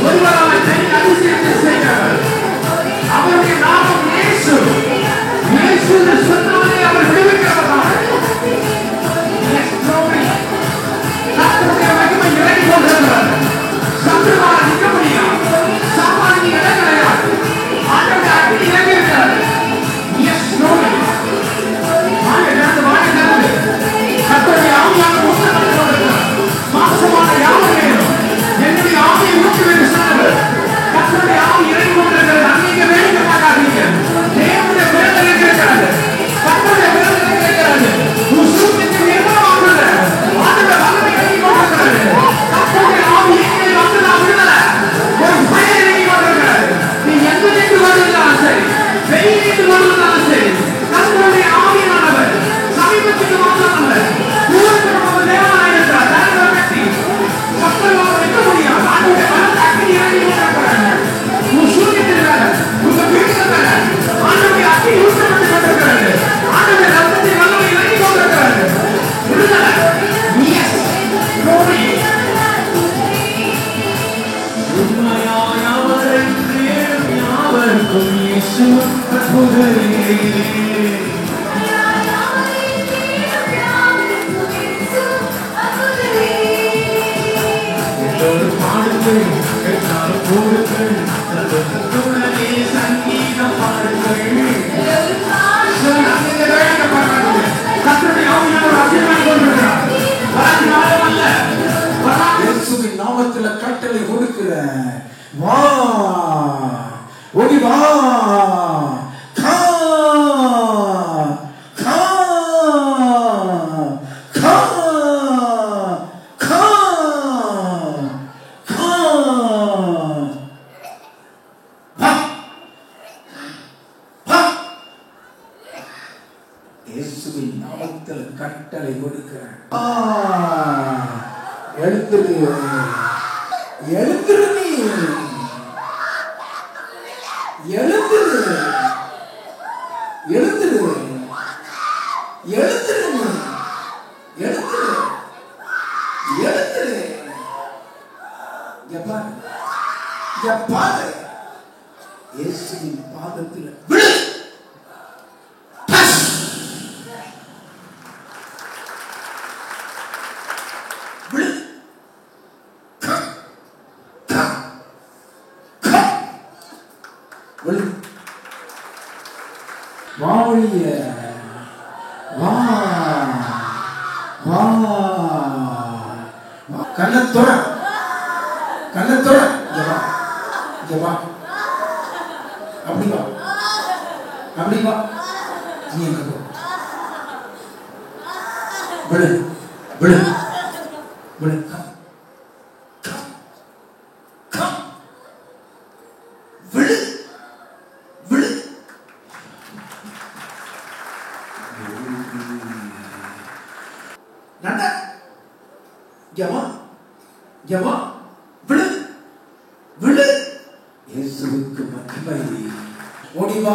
ஒருவராய் பெரிய அதிசயத்தை செய்கிறவர். அவருடைய நாமம் இயேசு. இயேசு என்று சொன்னாலே அவர் விடுவிக்கிறவர். கர்த்தருடைய மகிமை இறங்கி கொண்டிருக்கிறது. சத்துருவால் நிற்க முடியாது. சாமானிய இடம் கிடையாது. ஆண்டவருடைய அக்னி இறங்கி இருக்கிறது. கர்த்தருடைய ஆவியான ஊற்றப்பட்டு கொண்டிருக்கிறார். மாம்சமான யாவரையும் என்னுடைய ஆவியை ஊற்றும் என்று சொன்னவர். கர்த்தருடைய ஆவி இறங்கி கொண்டிருக்கிறது. அநேக வேலைக்கு பார்க்காதீங்க. தேவனுடைய விரல் இருக்கிறது. கர்த்தருடைய விரல் இருக்கிறது. உசுருக்கு நிர்மலமாக்குது. ஆண்டவர் வல்லமை இறங்கி கொண்டிருக்கிறது. கர்த்தருடைய ஆவி எங்கே வந்து நான் விடுதலை. ஒரு பயம் இறங்கி கொண்டிருக்கிறது. நீ எந்த நின்று வருவதாலும் சரி, வெயில் நின்று வருவதாலும் சரி, கர்த்தருடைய ஆவியானவர் சமீபத்துக்கு வந்தவர். தூரத்திற்கு தேவனாய் இருக்கிறார். தலைவர் கட்டி கர்த்தரால் வைக்க முடியாது. ஆண்டவருடைய வல்லமை அக்னி இறங்கி கொண்டிருக்கிறது. உன் சூரியத்தில் மேல, உங்க வீட்டில் மேல ஆண்டவருடைய அக்னி ஊற்றப்பட்டு கொண்டிருக்கிறது. ஆண்டவருடைய ரத்தத்தை வல்லமை இறங்கி கொண்டிருக்கிறது. விடுதலை. Yes. Glory. உண்மையாய் அவரை தேடும் யாவருக்கும் இயேசு அற்புதரே. பாடுங்கள், கேட்டாலும் போடுங்கள், சந்தோஷத்துடனே சங்கீதம் பாடுங்கள். கர்த்தருடைய ஆவியானவர் அபிஷேகம் கொண்டிருக்கிறார். வராதினாலும் அல்ல, இயேசுவின் நாமத்தில் கட்டளை கொடுக்கிற வா, ஓடி வா, கா கா கா கா கா வா வா. இயேசுவின் நாமத்தில் கட்டளை கொடுக்கிறேன். எழுந்துரு, எழுந்துரு, நீ எழுந்துரு, எழுந்துரு, எழுந்துரு, எழுந்துரு, எழுந்துரு. எப்பா எப்பா இயேசுவின் பாதத்தில் விழு. வாழிய வா வா கண்ணத்தோட கண்ணத்தோட ஜபா அப்படி வா அப்படி வா. நீ எங்க போ விடு விடு விடு. ஜபா விடு விடு. இயேசுவுக்கு மகிமை. ஓடிவா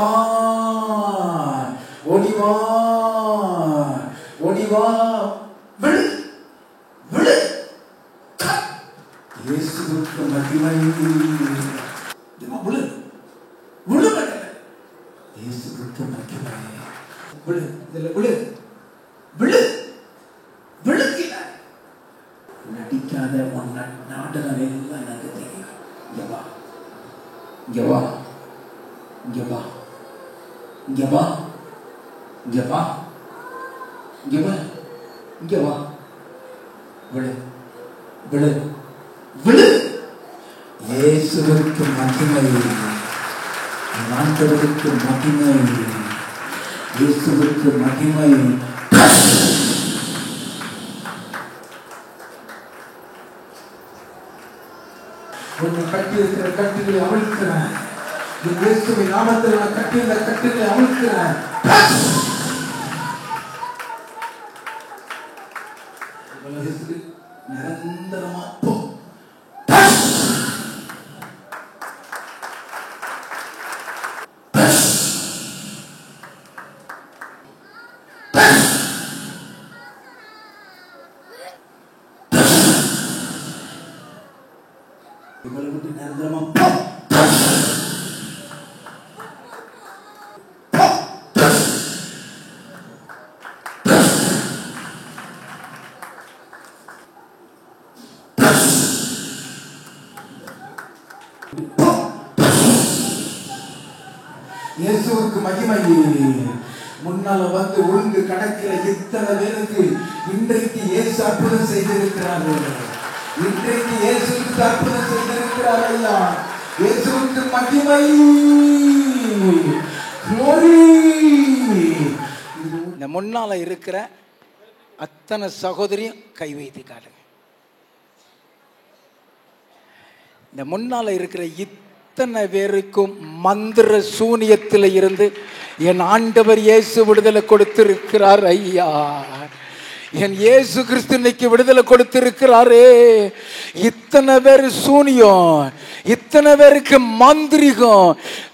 ஓடிவா ஓடிவா. விடு விடு. இயேசுவுக்கு மகிமை. ஜபா விடு விடு. இயேசுவுக்கு மகிமை. விடு இதுல விடு விடு விடு. நடிக்காத நாடகம் எல்லாம் எனக்கு தெரியும். ஜபா ஜபா ஜபா ஜபா ஜபா ஜபா ஜபா. விடு விடு விடு. இயேசுவுக்கு மகிமை. ஆண்டவருக்கு மகிமை. இயேசுவுக்கு மகிமை. உன்னை கட்டி இருக்கிற கட்டுகளை அவிழ்க்கிறேன். இயேசுவின் நாமத்தில் நான் கட்டியிருந்த கட்டுகளை அவிழ்க்கிறேன். நிரந்தரமா போ. இவளை விட்டு நிரந்தரமா இயேசுவுக்கு மகிமை. முன்னால வந்து ஒழுங்கு கணக்கிற இத்தனை பேருக்கு இன்றைக்கு இயேசு அற்புதம் செய்திருக்கிறார்கள். இன்றைக்கு இயேசுவுக்கு அற்புதம் செய்திருக்கிறார் ஐயா. இயேசுவுக்கு மகிமை. இந்த முன்னால இருக்கிற அத்தனை சகோதரியும் கை வைத்து காட்டுங்க. இந்த முன்னால இருக்கிற இத்தனை பேருக்கும் மந்திர சூனியத்தில் இருந்து என் ஆண்டவர் இயேசு விடுதலை கொடுத்திருக்கிறார் ஐயா. என் இயேசு கிறிஸ்து இன்னைக்கு விடுதலை கொடுத்திருக்கிறாரே. இத்தனை பேர் சூனியம், இத்தனை பேருக்கு மந்திரிகம்.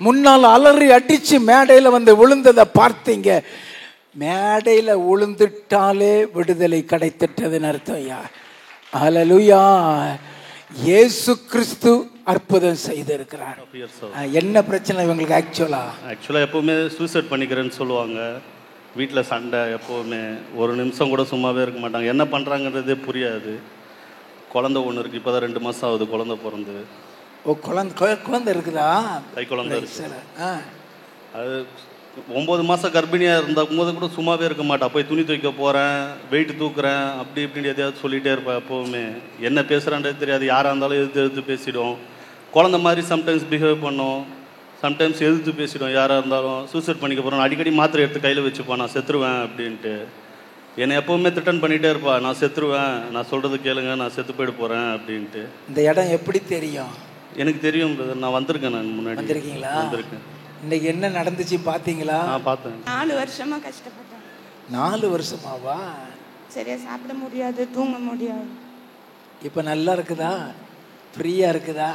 முன்னால் அலறி அடிச்சு மேடையில் வந்து விழுந்ததை பார்த்தீங்க. மேடையில் விழுந்துட்டாலே விடுதலை கிடைத்திட்டதுன்னு அர்த்தம் ஐயா. ஹல்லேலூயா. இயேசு கிறிஸ்து அற்புதம் செய்திருக்கிறார். என்ன பிரச்சனை இவங்களுக்கு? ஆக்சுவலா எப்பவுமே சூசைட் பண்ணிக்கிறேன்னு சொல்லுவாங்க. வீட்டில் சண்டை, எப்போவுமே ஒரு நிமிஷம் கூட சும்மாவே இருக்க மாட்டாங்க. என்ன பண்ணுறாங்கன்றதே புரியாது. குழந்தை ஒன்று இருக்குது, இப்போ தான் 2 மாதம் ஆகுது குழந்தை பிறந்து. ஓ, குழந்தை இருக்குதா? கை குழந்தை இருக்குது. அது 9 மாதம் கர்ப்பிணியாக இருந்தாக்கும்போது கூட சும்மாவே இருக்க மாட்டா. போய் துணி துவைக்க போகிறேன், வெயிட் தூக்குறேன், அப்படி இப்படின்னு எதையாவது சொல்லிகிட்டே இருப்பேன். எப்போவுமே என்ன பேசுகிறான்றது தெரியாது. யாராக இருந்தாலும் எதிர்த்து பேசிடும். குழந்த மாதிரி சம்டைம்ஸ் பிஹேவ் பண்ணோம், சம்டைம்ஸ் எதிர்த்து பேசிடும். யாராக இருந்தாலும் சூசைட் பண்ணிக்க போகிறோம். அடிக்கடி மாத்திரை எடுத்து கையில் வச்சுப்பான், நான் செத்துருவேன் அப்படின்ட்டு. என்னை எப்போவுமே த்ரிட்டன் பண்ணிகிட்டே இருப்பா, நான் செத்துருவேன், நான் சொல்கிறது கேளுங்க, நான் செத்து போயிட போகிறேன் அப்படின்ட்டு. இந்த இடம் எப்படி தெரியும்? எனக்கு தெரியும் பிரதர், நான் வந்திருக்கேன். நான் முன்னாடி வந்திருக்கீங்களா? வந்திருக்கேன். இன்னைக்கு என்ன நடந்துச்சு பார்த்தீங்களா? பார்த்தேன். 4 வருஷமா கஷ்டப்பட்டேன். 4 வருஷமாவா? சரியா சாப்பிட முடியாது, தூங்க முடியாது. இப்போ நல்லா இருக்குதா? ஃப்ரீயா இருக்குதா?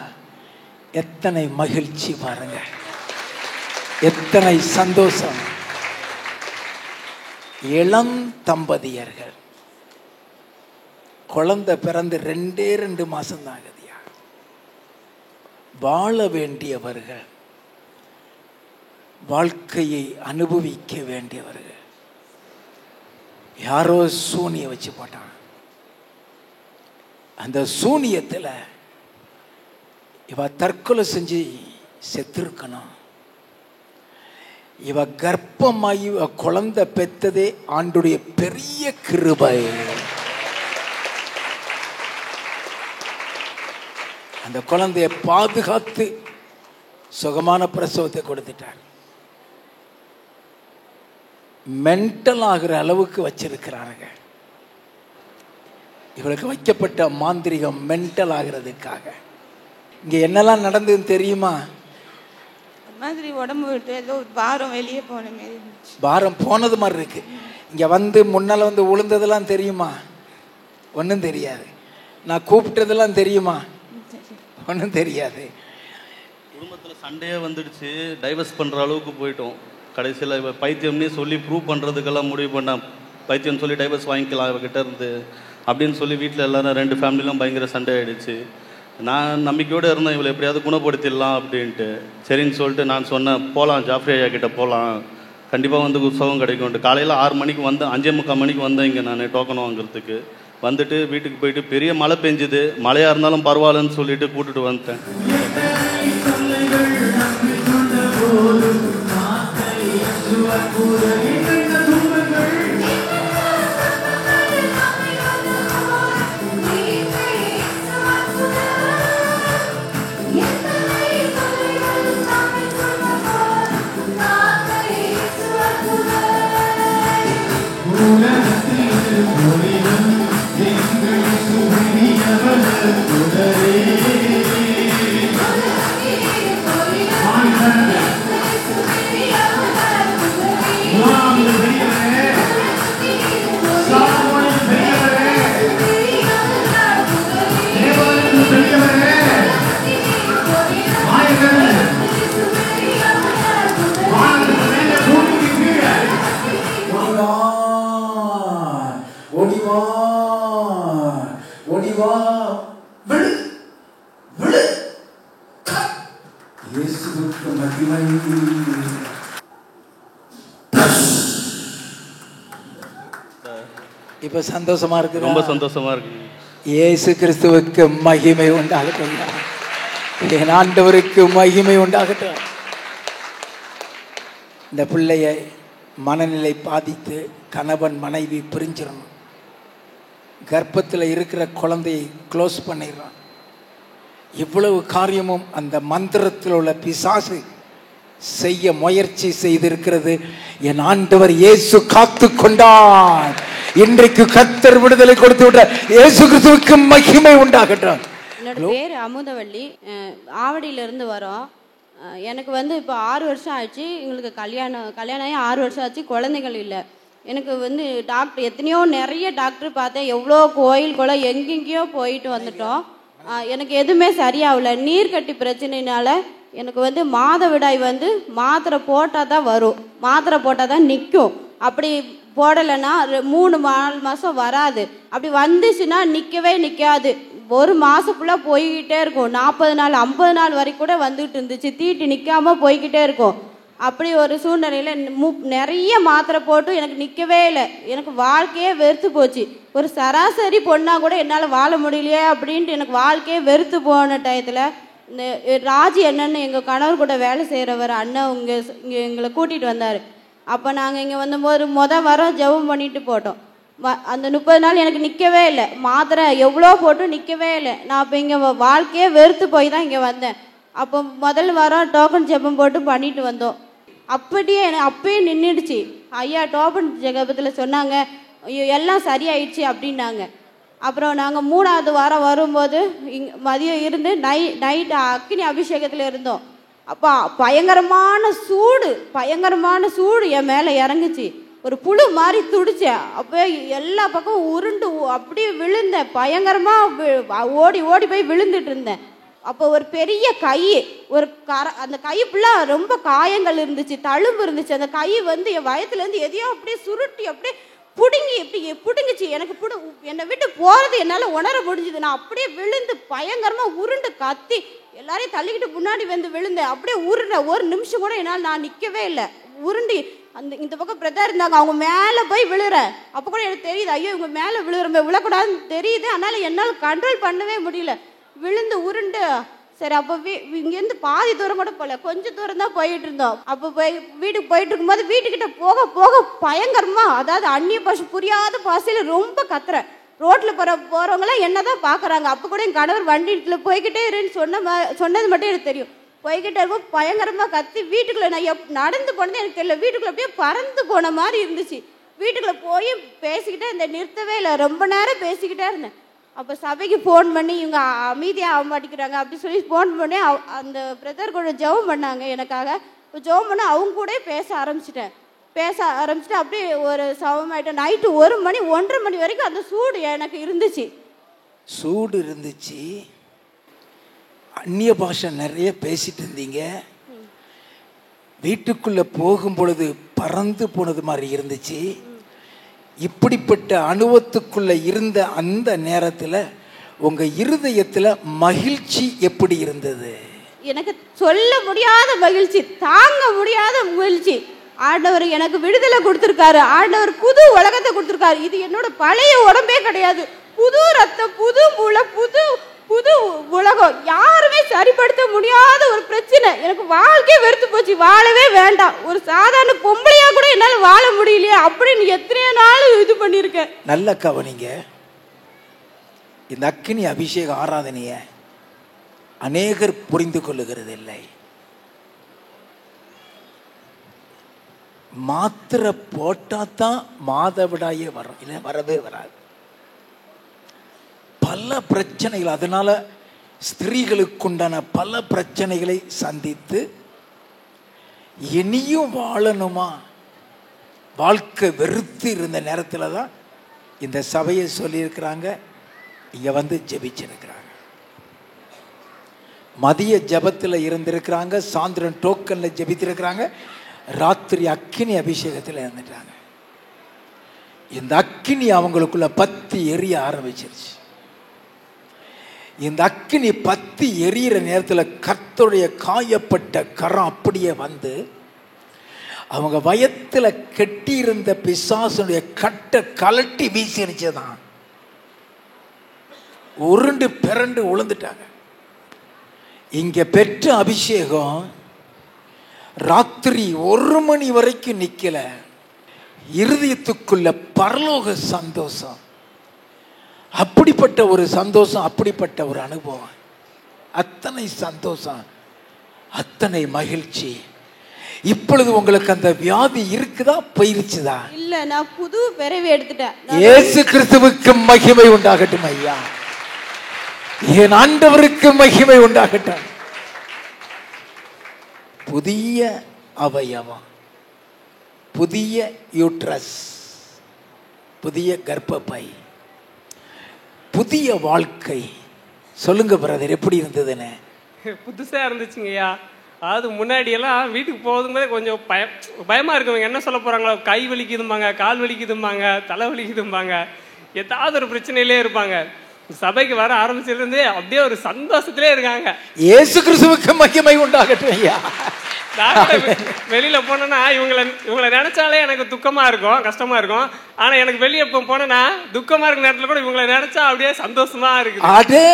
எத்தனை மகிழ்ச்சி பாருங்க, எத்தனை சந்தோஷம். இளம் தம்பதியர்கள், குழந்தை பிறந்து 2 மாசம் தான் ஆகுதியா. வாழ வேண்டியவர்கள், வாழ்க்கையை அனுபவிக்க வேண்டியவர்கள், யாரோ சூனிய வச்சு போட்டான். அந்த சூனியத்தில் இவ தற்கொலை செஞ்சு செத்துருக்கணும். இவ கர்ப்பமாயி குழந்தை பெத்ததே ஆண்டுடைய பெரிய கிருபை. அந்த குழந்தைய பாதுகாத்து சுகமான பிரசவத்தை கொடுத்துட்டார். மென்டல் ஆகிற அளவுக்கு வச்சிருக்கிறாங்க. இவளுக்கு வைக்கப்பட்ட மாந்திரிகம் மென்டல் ஆகிறதுக்காக. இங்க என்னெல்லாம் நடந்ததுன்னு தெரியுமா? மாதிரி உடம்பு விட்டு ஏதோ பாரம் வெளியே போன மாதிரி இருந்துச்சு. பாரம் போனது மாதிரி இருக்கு. இங்க வந்து முன்னால வந்து உளுந்ததெல்லாம் தெரியுமா? ஒன்றும் தெரியாது. நான் கூப்பிட்டதெல்லாம் தெரியுமா? ஒன்றும் தெரியாது. குடும்பத்தில் சண்டையே வந்துடுச்சு. டைவர்ஸ் பண்ணுற அளவுக்கு போயிட்டோம். கடைசியில் இவ பைத்தியம்னே சொல்லி ப்ரூவ் பண்ணுறதுக்கெல்லாம் முடிவு பண்ணான். பைத்தியம் சொல்லி டைவர்ஸ் வாங்கிக்கலாம் இவகிட்ட இருந்து அப்படின்னு சொல்லி வீட்டில் எல்லாரும் 2 ஃபேமிலிலாம் பயங்கர சண்டை ஆகிடுச்சு. நான் நம்பிக்கையோடு இருந்தேன், இவளை எப்படியாவது குணப்படுத்திடலாம் அப்படின்ட்டு. சரின்னு சொல்லிட்டு நான் சொன்னேன், போகலாம் ஜாஃப்ரி ஐயா கிட்டே போகலாம், கண்டிப்பாக வந்து உற்சவம் கிடைக்கும்ட்டு. காலையில் 6 மணிக்கு வந்தேன், 5:45 மணிக்கு வந்தேன் இங்கே நான் டோக்கன் வாங்குறதுக்கு. வந்துட்டு வீட்டுக்கு போயிட்டு பெரிய மழை பெஞ்சுது, மழையாக இருந்தாலும் பரவாயில்லன்னு சொல்லிட்டு கூப்பிட்டுட்டு வந்துட்டேன். Wow. இயேசுவுக்கு மகிமை. இப்ப சந்தோஷமா இருக்கு, ரொம்ப சந்தோஷமா இருக்கு. இயேசு கிறிஸ்துவுக்கு மகிமை உண்டாகட்டும், என் ஆண்டவருக்கு மகிமை உண்டாகட்டும். இந்த பிள்ளைய மனநிலை பாதித்து கணவன் மனைவி பிரிஞ்சிடணும், கர்ப்பத்தில் இருக்கிற குழந்தையை க்ளோஸ் பண்ணிடுறான். இவ்வளவு காரியமும் அந்த மந்திரத்தில் உள்ள பிசாசு செய்ய முயற்சி செய்திருக்கிறது. என் ஆண்டவர் இயேசு காத்து கொண்டார். இன்றைக்கு கர்த்தர் விடுதலை கொடுத்து விட்ட இயேசு கிறிஸ்துவுக்கு மகிமை உண்டாகட்டும். என்னோட பேர் அமுதவள்ளி, ஆவடியிலேருந்து வரோம். எனக்கு வந்து இப்போ 6 வருஷம் ஆயிடுச்சு. எங்களுக்கு கல்யாணம் ஆகி 6 வருஷம் ஆச்சு, குழந்தைகள் இல்லை. எனக்கு வந்து டாக்டர் எத்தனையோ நிறைய டாக்டர் பார்த்தேன், எவ்வளோ கோயில் குளம் எங்கெங்கேயோ போயிட்டு வந்துட்டோம். எனக்கு எதுவுமே சரியாகல. நீர்க்கட்டி பிரச்சனைனால எனக்கு வந்து மாதவிடாய் வந்து மாத்திரை போட்டால் தான் வரும், மாத்திரை போட்டால் தான் நிற்கும். அப்படி போடலைன்னா 3-4 மாதம் வராது. அப்படி வந்துச்சுன்னா நிற்கவே நிற்காது. 1 மாதம் ஃபுல்லாக போய்கிட்டே இருக்கும். 40 நாள் 50 நாள் வரைக்கும் கூட வந்துகிட்டு இருந்துச்சு. தீட்டு நிற்காமல் போய்கிட்டே இருக்கும். அப்படி ஒரு சூழ்நிலையில் நிறைய மாத்திரை போட்டு எனக்கு நிற்கவே இல்லை. எனக்கு வாழ்க்கையே வெறுத்து போச்சு. ஒரு சராசரி பொண்ணாக கூட என்னால் வாழ முடியலையே அப்படின்ட்டு எனக்கு வாழ்க்கையே வெறுத்து போன டயத்தில் இந்த ராஜி என்னன்னு எங்கள் கணவர் கூட வேலை செய்கிறவர் அண்ணன் இங்கே எங்களை கூட்டிகிட்டு வந்தார். அப்போ நாங்கள் இங்கே வந்தபோது வாரம் ஜெபம் பண்ணிட்டு போட்டோம். அந்த 30 நாள் எனக்கு நிற்கவே இல்லை. மாத்திரை எவ்வளோ போட்டு நிற்கவே இல்லை. நான் அப்போ இங்கே வாழ்க்கையே வெறுத்து போய் தான் இங்கே வந்தேன். அப்போ முதல் வாரம் டோக்கன் ஜெபம் போட்டு பண்ணிட்டு வந்தோம். அப்படியே அப்பயே நின்றுடுச்சு. ஐயா டோக்கன் ஜெபத்தில் சொன்னாங்க எல்லாம் சரியாயிடுச்சு அப்படின்னாங்க. அப்புறம் நாங்கள் 3ஆவது வாரம் வரும்போது மதியம் இருந்து நைட்டு அக்கினி அபிஷேகத்தில் இருந்தோம். அப்போ பயங்கரமான சூடு என் மேலே இறங்குச்சு. ஒரு புழு மாதிரி துடிச்சேன். அப்போ எல்லா பக்கம் உருண்டு அப்படியே விழுந்தேன். பயங்கரமாக ஓடி போய் விழுந்துட்டு இருந்தேன். அப்போ ஒரு பெரிய கை, அந்த கை ஃபுல்லாக ரொம்ப காயங்கள் இருந்துச்சு, தழும்பு இருந்துச்சு. அந்த கை வந்து என் வயத்துலேருந்து எதையோ அப்படியே சுருட்டி அப்படியே பிடுங்குச்சு. எனக்கு என்னை விட்டு போகிறது என்னால் உணர முடிஞ்சுது. நான் அப்படியே விழுந்து பயங்கரமாக உருண்டு கத்தி எல்லாரையும் தள்ளிக்கிட்டு முன்னாடி வந்து விழுந்தேன். அப்படியே உருண்டேன். 1 நிமிஷம் கூட என்னால் நான் நிற்கவே இல்லை. உருண்டி இந்த பக்கம் பிரதர் இருந்தாங்க, அவங்க மேலே போய் விழுறேன். அப்போ கூட எனக்கு தெரியுது, ஐயோ இவங்க மேலே விழக்கூடாதுன்னு தெரியுது. அதனால் என்னால் கண்ட்ரோல் பண்ணவே முடியல. விழுந்து உருண்டு சரி. அப்போ இங்கேருந்து பாதி தூரம் கூட போகல, கொஞ்சம் தூரம் தான் போயிட்டு இருந்தோம். அப்போ வீட்டுக்கு போயிட்டு இருக்கும்போது வீட்டுக்கிட்ட போக பயங்கரமா, அதாவது அந்நிய பாஷை புரியாத பாஷையில் ரொம்ப கத்துறேன். ரோட்டில் போகிறவங்களாம் என்ன தான் பார்க்குறாங்க. அப்போ கூட என் கணவர் வண்டியில் போய்கிட்டே இருன்னு சொன்னது மட்டும் எனக்கு தெரியும். போய்கிட்டே இருக்கும் பயங்கரமாக கத்தி. வீட்டுக்குள்ளே நான் நடந்து போனது எனக்கு தெரியல. வீட்டுக்குள்ளே அப்படியே பறந்து போன மாதிரி இருந்துச்சு. வீட்டுக்குள்ளே போய் பேசிக்கிட்டே இருந்தேன், நிறுத்தவே இல்லை. ரொம்ப நேரம் பேசிக்கிட்டே இருந்தேன். அப்போ சபைக்கு ஃபோன் பண்ணி இவங்க அமைதியாக ஆக மாட்டேங்கிறாங்க அப்படி சொல்லி ஃபோன் பண்ணி அந்த பிரதர் கூட ஜெபம் பண்ணாங்க எனக்காக. ஜெபம் பண்ண அவங்க கூட பேச ஆரம்பிச்சிட்டு அப்படியே ஒரு சவமாயிட்டேன். நைட்டு 1 மணி 1:30 மணி வரைக்கும் அந்த சூடு எனக்கு இருந்துச்சு. அந்நிய பாஷை நிறைய பேசிட்டு இருந்தீங்க. வீட்டுக்குள்ளே போகும் பொழுது பறந்து போனது மாதிரி இருந்துச்சு. இப்படிப்பட்ட அனுபவத்துக்குள்ள இருந்த அந்த நேரத்தில் உங்க இருதயத்தில் மகிழ்ச்சி எப்படி இருந்தது? எனக்கு சொல்ல முடியாத மகிழ்ச்சி, தாங்க முடியாத மகிழ்ச்சி. ஆண்டவர் எனக்கு விடுதலை கொடுத்துருக்காரு. ஆண்டவர் புது உலகத்தை கொடுத்துருக்காரு. இது என்னோட பழைய உடம்பே கிடையாது. புது ரத்தம், புது மூளை, புது உலகம். யாருமே சரிப்படுத்த முடியாத ஒரு பிரச்சனை. எனக்கு வாழ்க்கையே வெறுத்து போச்சு. வாழவே வேண்டாம். ஒரு சாதாரண பொம்பளையா கூட என்னால் வாழ முடியலையே அப்படின்னு எத்தனையோ நாள் இது பண்ணியிருக்கேன். நல்ல கவனிங்க, இந்த அக்கினி அபிஷேக ஆராதனைய அநேகர் புரிந்து கொள்ளுகிறது இல்லை. மாத்திரை போட்டாதான் மாதவிடாயே வரும், இல்லை வரவே வராது. பல பிரச்சனைகள், அதனால ஸ்திரீகளுக்குண்டான பல பிரச்சனைகளை சந்தித்து இனியும் வாழணுமா, வாழ்க்கை வெறுத்து இருந்த நேரத்தில் தான் இந்த சபையை சொல்லியிருக்கிறாங்க, இங்கே வந்து ஜெபிச்சிருக்கிறாங்க. மதிய ஜபத்தில் இருந்திருக்கிறாங்க, சாயந்தரம் டோக்கனில் ஜெபித்திருக்கிறாங்க, ராத்திரி அக்கினி அபிஷேகத்தில் இருந்துட்டாங்க. இந்த அக்கினி அவங்களுக்குள்ள பத்தி எரிய ஆரம்பிச்சிருச்சு. இந்த அக்கினி பத்தி எரியிற நேரத்தில் கர்த்தருடைய காயப்பட்ட கரம் அப்படியே வந்து அவங்க வயத்துல கெட்டியிருந்த பிசாசுடைய கட்டை கலட்டி வீசிடுச்சுதான். உருண்டு பிறண்டு உளுந்துட்டாங்க. இங்க பெற்ற அபிஷேகம் ராத்திரி 1 மணி வரைக்கும் நிக்கல. இருதயத்துக்குள்ள பரலோக சந்தோஷம், அப்படிப்பட்ட ஒரு சந்தோஷம், அப்படிப்பட்ட ஒரு அனுபவம், அத்தனை சந்தோஷம், அத்தனை மகிழ்ச்சி. இப்பொழுது உங்களுக்கு அந்த வியாதி இருக்குதா, போயிருச்சுதா? இல்ல, நான் புது பிறவி எடுத்துட்டேன். இயேசு கிறிஸ்துவுக்கு மகிமை உண்டாகட்டும் ஐயா. என் ஆண்டவருக்கு மகிமை உண்டாகட்டும். புதிய அவயவம், புதிய யூட்ரஸ், புதிய கர்ப்பப்பை, புதிய வாழ்க்கை. சொல்லுங்க பிரதர், எப்படி இருந்ததுன்னு? புதுசா இருந்துச்சுங்கய்யா. அதாவது முன்னாடியெல்லாம் வீட்டுக்கு போகும்போதே கொஞ்சம் பயமா இருக்குங்க. என்ன சொல்ல போறாங்களோ, கை வலிக்குதும்பாங்க, கால் வலிக்குதும்பாங்க, தலை வலிக்குதும்பாங்க, ஏதாவது ஒரு பிரச்சனையிலே இருப்பாங்க. சபைக்கு வர ஆரம்பிச்சிருந்து அப்படியே ஒரு சந்தோஷத்திலே இருக்காங்க. இயேசு கிறிஸ்துவுக்கு மகிமை உண்டாகட்டும் ஐயா. வெளியில போனேன்னா இவங்களை நினைச்சாலே எனக்கு துக்கமா இருக்கும், கஷ்டமா இருக்கும். ஆனா எனக்கு வெளியே போனேன்னா துக்கமா இருக்க நேரத்துல கூட இவங்களை நினைச்சா அப்படியே சந்தோஷமா இருக்கு. அதே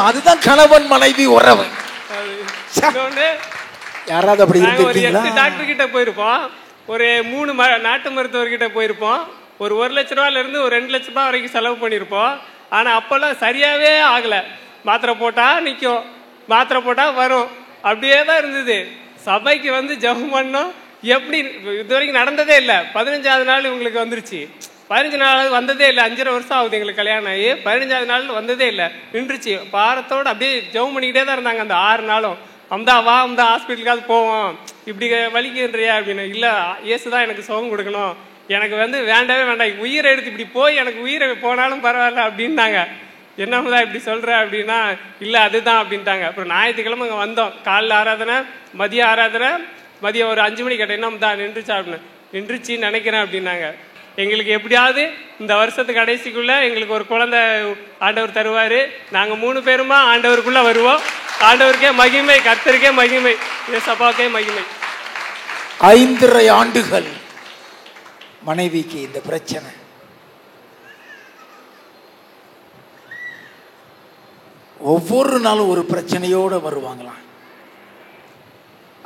அதுதான் கணவன் மனைவி உறவு. யாராவது அப்படி ஒரு 8 டாக்டர் கிட்ட போயிருப்போம், ஒரு 3 நாட்டு மருத்துவர்கிட்ட போயிருப்போம், ஒரு 1 லட்ச ரூபாயில இருந்து ஒரு 2 லட்ச ரூபாய் வரைக்கும் செலவு பண்ணியிருப்போம். ஆனா அப்பெல்லாம் சரியாவே ஆகல. மாத்திரை போட்டா நிற்கும், மாத்திரை போட்டா வரும், அப்படியே தான் இருந்தது. சபைக்கு வந்து ஜெபம் பண்ணோம், எப்படி இது வரைக்கும் நடந்ததே இல்லை. 15வது நாள் இவங்களுக்கு வந்துருச்சு. 15 நாள் வந்ததே இல்லை. 5.5 வருஷம் ஆகுது எங்களுக்கு கல்யாணம் ஆகி. 15வது நாள் வந்ததே இல்லை, நின்றுச்சு. பாரத்தோடு அப்படியே ஜெபம் பண்ணிக்கிட்டே தான் இருந்தாங்க அந்த 6 நாளும். அம்தா வா, அம்தா ஹாஸ்பிட்டலுக்காவது போவோம், இப்படி வலிக்குன்றியா அப்படின்னு. இல்லை, இயேசு தான் எனக்கு சுகம் கொடுக்கணும், எனக்கு வந்து வேண்டவே வேண்டாம், உயிரை எடுத்து இப்படி போய் எனக்கு உயிரை போனாலும் பரவாயில்ல அப்படின்னாங்க. என்னம்தான் இப்படி சொல்கிற அப்படின்னா, இல்லை அதுதான் அப்படின்ட்டாங்க. அப்புறம் ஞாயிற்றுக்கிழமை அங்கே வந்தோம். காலைல ஆராதனை, மதிய ஆராதனை, மதியம் ஒரு 5 மணி கேட்டேன், என்னம்தான் நின்றுச்சா அப்படின்னு. நின்றுச்சின்னு நினைக்கிறேன் அப்படின்னாங்க. எங்களுக்கு எப்படியாவது இந்த வருஷத்துக்கு கடைசிக்குள்ளே எங்களுக்கு ஒரு குழந்தை ஆண்டவர் தருவார். நாங்கள் 3 பேருமா ஆண்டவருக்குள்ளே வருவோம். ஆண்டவருக்கே மகிமை, கர்த்தருக்கே மகிமை, ஏசப்பாவுக்கே மகிமை. 5.5 ஆண்டுகள் மனைவிக்கு இந்த பிரச்சனை. ஒவ்வொரு நாளும் ஒரு பிரச்சனையோடு வருவாங்களாம்.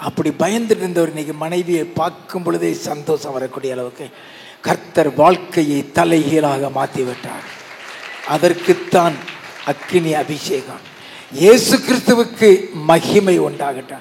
அப்படி பயந்துட்டு இருந்தவர் இன்னைக்கு மனைவியை பார்க்கும் பொழுதே சந்தோஷம் வரக்கூடிய அளவுக்கு கர்த்தர் வாழ்க்கையை தலைகீழாக மாற்றிவிட்டார். அதற்குத்தான் அக்கினி அபிஷேகம். இயேசு கிறிஸ்துவுக்கு மகிமை உண்டாகட்டும்.